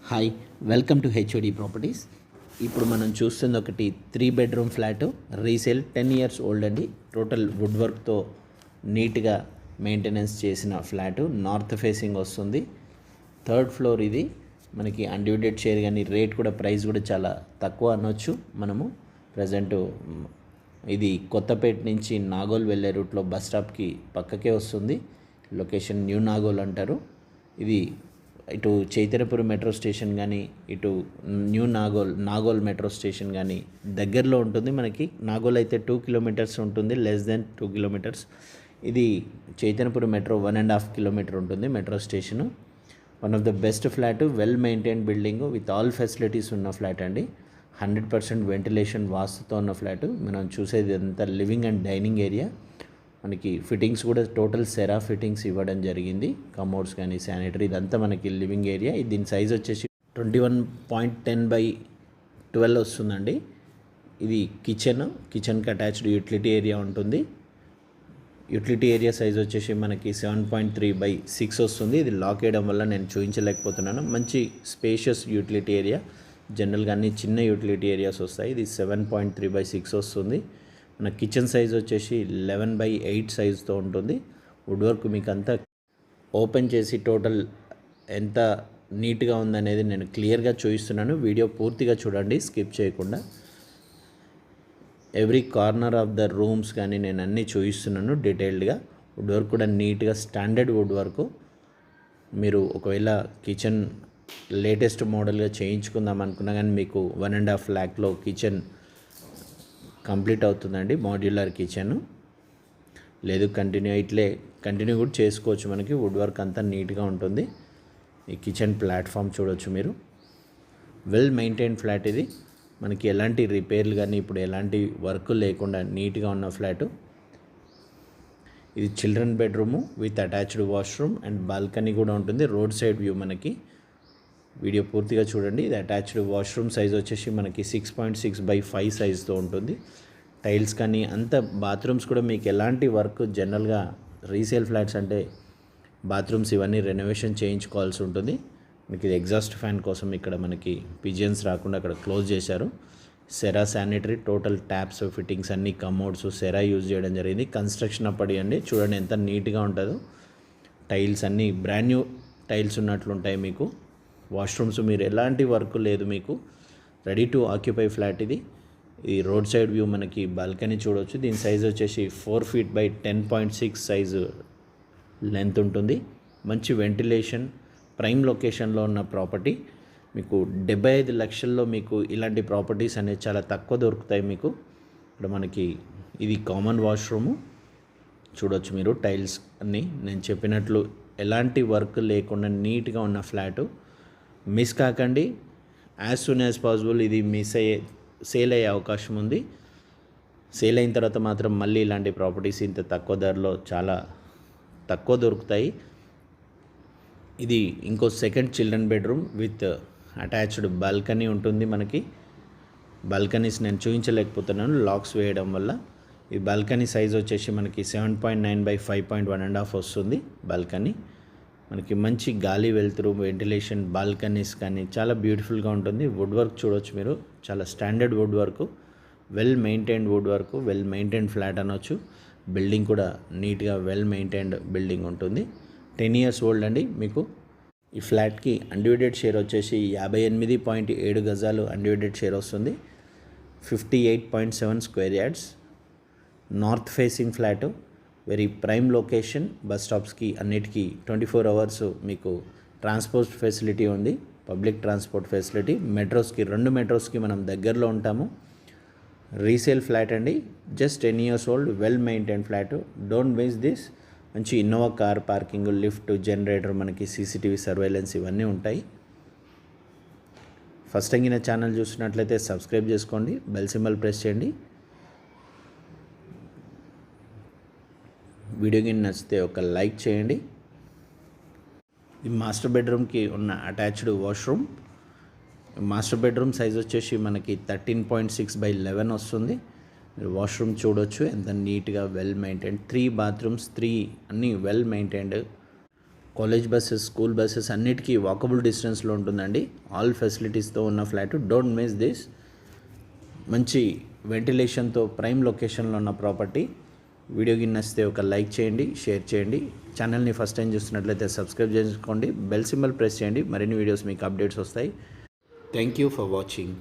Hi, welcome to HOD properties. ఇప్పుడు మనం చూస్తుంది ఒకటి 3 bedroom flat, resale 10 years old అండి. టోటల్ వుడ్ వర్క్తో నీట్గా మెయింటెనెన్స్ చేసిన ఫ్లాటు, నార్త్ ఫేసింగ్ వస్తుంది. థర్డ్ ఫ్లోర్ ఇది. మనకి అన్డివిడెడ్ షేర్ కానీ రేట్ కూడా ప్రైస్ కూడా చాలా తక్కువ అనొచ్చు. మనము ప్రజెంటు ఇది కొత్తపేట నుంచి నాగోల్ వెళ్ళే రూట్లో బస్ స్టాప్కి పక్కకే వస్తుంది. లొకేషన్ న్యూ నాగోల్ అంటారు. ఇది ఇటు చైతన్యపురం మెట్రో స్టేషన్ కానీ ఇటు న్యూ నాగోల్ మెట్రో స్టేషన్ కానీ దగ్గరలో ఉంటుంది. మనకి నాగోల్ అయితే 2 కిలోమీటర్స్ ఉంటుంది, లెస్ దెన్ 2 కిలోమీటర్స్. ఇది చైతన్యపురం మెట్రో 1.5 కిలోమీటర్ ఉంటుంది metro station. One of the best flat, well maintained building with all facilities ఉన్న ఫ్లాట్ అండి. 100% వెంటిలేషన్ వాస్తుతో ఉన్న ఫ్లాటు. మనం చూసేది అంతా లివింగ్ అండ్ డైనింగ్ ఏరియా. మనకి ఫిట్టింగ్స్ కూడా టోటల్ సెరా ఫిట్టింగ్స్ ఇవ్వడం జరిగింది. కమోడ్స్ కానీ శానిటరీ ఇదంతా మనకి లివింగ్ ఏరియా. దీని సైజ్ వచ్చేసి 21.10/12 వస్తుందండి. ఇది కిచెన్కి అటాచ్డ్ యూటిలిటీ ఏరియా ఉంటుంది. యూటిలిటీ ఏరియా సైజ్ వచ్చేసి మనకి 7.3/6 వస్తుంది. ఇది లాక్ వేయడం వల్ల నేను చూపించలేకపోతున్నాను. మంచి స్పేషియస్ యూటిలిటీ ఏరియా. జనరల్గా అన్ని చిన్న యూటిలిటీ ఏరియాస్ వస్తాయి. ఇది 7.3/6 వస్తుంది. మన కిచెన్ సైజ్ వచ్చేసి 11/8 సైజుతో ఉంటుంది. వుడ్ వర్క్ మీకు అంతా ఓపెన్ చేసి టోటల్ ఎంత నీట్గా ఉందనేది నేను క్లియర్గా చూపిస్తున్నాను. వీడియో పూర్తిగా చూడండి, స్కిప్ చేయకుండా. Every corner of the rooms కానీ నేను అన్నీ చూపిస్తున్నాను డీటెయిల్డ్గా. వుడ్ వర్క్ కూడా నీట్గా స్టాండర్డ్ వుడ్ వర్క్. మీరు ఒకవేళ కిచెన్ లేటెస్ట్ మోడల్గా చేయించుకుందాం అనుకున్నా కానీ మీకు 1.5 లాఖ్లో కిచెన్ కంప్లీట్ అవుతుందండి. మాడ్యులర్ కిచెన్ లేదు, కంటిన్యూ కూడా చేసుకోవచ్చు. మనకి వుడ్ వర్క్ అంతా నీట్గా ఉంటుంది. ఈ కిచెన్ ప్లాట్ఫామ్ చూడొచ్చు మీరు. వెల్ మెయింటైన్ ఫ్లాట్ ఇది. మనకి ఎలాంటి రిపేర్లు కానీ ఇప్పుడు ఎలాంటి వర్క్ లేకుండా నీట్గా ఉన్న ఫ్లాటు. ఇది children bedroom with attached washroom and balcony కూడా ఉంటుంది. రోడ్ సైడ్ వ్యూ మనకి. వీడియో పూర్తిగా చూడండి. ఇది అటాచ్డ్ వాష్రూమ్ సైజ్ వచ్చేసి మనకి 6.6/5 సైజుతో ఉంటుంది. టైల్స్ కానీ అంత బాత్రూమ్స్ కూడా మీకు ఎలాంటి వర్క్, జనరల్గా రీసేల్ ఫ్లాట్స్ అంటే బాత్రూమ్స్ ఇవన్నీ రెనోవేషన్ చేయించుకోవాల్సి ఉంటుంది. మనకి ఇది ఎగ్జాస్ట్ ఫ్యాన్ కోసం ఇక్కడ మనకి పిజియన్స్ రాకుండా అక్కడ క్లోజ్ చేశారు. Cera sanitary, total taps fittings అన్ని కమోడ్స్ సెరా యూజ్ చేయడం జరిగింది. కన్స్ట్రక్షన్ అప్పటి అండి. చూడండి ఎంత నీట్గా ఉంటుందో. టైల్స్ అన్నీ బ్రాండ్ న్యూ టైల్స్ ఉన్నట్లుంటాయి మీకు. వాష్రూమ్స్ మీరు ఎలాంటి వర్క్ లేదు మీకు. రెడీ టు ఆక్యుపై ఫ్లాట్ ఇది. ఈ రోడ్ సైడ్ వ్యూ మనకి బాల్కనీ చూడవచ్చు. దీని సైజ్ వచ్చేసి 4 feet by 10.6 సైజు లెంత్ ఉంటుంది. మంచి వెంటిలేషన్, ప్రైమ్ లొకేషన్లో ఉన్న ప్రాపర్టీ. మీకు 75 లక్షల్లో మీకు ఇలాంటి ప్రాపర్టీస్ అనేది చాలా తక్కువ దొరుకుతాయి మీకు. ఇక్కడ మనకి ఇది కామన్ వాష్రూము చూడవచ్చు మీరు. టైల్స్ అన్నీ నేను చెప్పినట్లు ఎలాంటి వర్క్ లేకుండా నీట్గా ఉన్న ఫ్లాటు. మిస్ కాకండి. యాజ్ సూన్ యాజ్ పాసిబుల్ ఇది సేల్ అయ్యే అవకాశం ఉంది. సేల్ అయిన తర్వాత మాత్రం మళ్ళీ ఇలాంటి ప్రాపర్టీస్ ఇంత తక్కువ ధరలో చాలా తక్కువ దొరుకుతాయి. ఇది ఇంకో second children bedroom with attached balcony ఉంటుంది మనకి. బాల్కనీస్ నేను చూపించలేకపోతున్నాను లాక్స్ వేయడం వల్ల. ఈ బాల్కనీ సైజ్ వచ్చేసి మనకి 7.9/5.1.5 వస్తుంది బాల్కనీ. మనకి మంచి గాలి వెలుతురు, వెంటిలేషన్, బాల్కనీస్ కానీ చాలా బ్యూటిఫుల్గా ఉంటుంది. వుడ్ వర్క్ చూడవచ్చు మీరు. చాలా standard wood work, well maintained wood work, well maintained flat అనొచ్చు. బిల్డింగ్ కూడా నీట్గా వెల్ మెయింటైన్డ్ బిల్డింగ్ ఉంటుంది. 10 ఇయర్స్ ఓల్డ్ అండి. మీకు ఈ ఫ్లాట్కి అన్డివిడెడ్ షేర్ వచ్చేసి 58.7 గజాలు అన్డివిడెడ్ షేర్ వస్తుంది. 58.7 square yards. North facing flat. Very prime location. Bus స్టాప్స్కి అన్నిటికీ 24 hours మీకు ట్రాన్స్పోర్ట్ ఫెసిలిటీ ఉంది. Public transport facility. మెట్రోస్కి 2 మెట్రోస్కి మనం దగ్గరలో ఉంటాము. రీసేల్ ఫ్లాట్ అండి. Just 10 years old, well maintain flat. Don't miss this. మంచి Innova car parking, lift, generator, మనకి CCTV సర్వేలెన్స్ ఇవన్నీ ఉంటాయి. ఫస్ట్ టైం నా ఛానల్ చూసినట్లయితే సబ్స్క్రైబ్ చేసుకోండి, బెల్ సింబల్ ప్రెస్ చేయండి. వీడియో కింద నచ్చితే ఒక లైక్ చేయండి. ఈ మాస్టర్ బెడ్రూమ్కి ఉన్న attached washroom. Master bedroom size వచ్చేసి మనకి 13.6/11 వస్తుంది. మీరు వాష్రూమ్ చూడొచ్చు ఎంత నీట్గా వెల్ మెయింటైన్డ్. 3 bathrooms, 3 అన్నీ well maintained. College buses, school buses అన్నిటికీ వాకబుల్ డిస్టెన్స్లో ఉంటుందండి. ఆల్ ఫెసిలిటీస్తో ఉన్న ఫ్లాట్. Don't miss this. మంచి వెంటిలేషన్తో ప్రైమ్ లొకేషన్లో ఉన్న ప్రాపర్టీ. వీడియో నచ్చితే ఒక లైక్ చేయండి, షేర్ చేయండి. ఛానల్ని ఫస్ట్ టైం చూస్తున్నట్లయితే సబ్స్క్రైబ్ చేసుకోండి, బెల్ సింబల్ ప్రెస్ చేయండి. మరిన్ని వీడియోస్ మీకు అప్డేట్స్ వస్తాయి. Thank you for watching.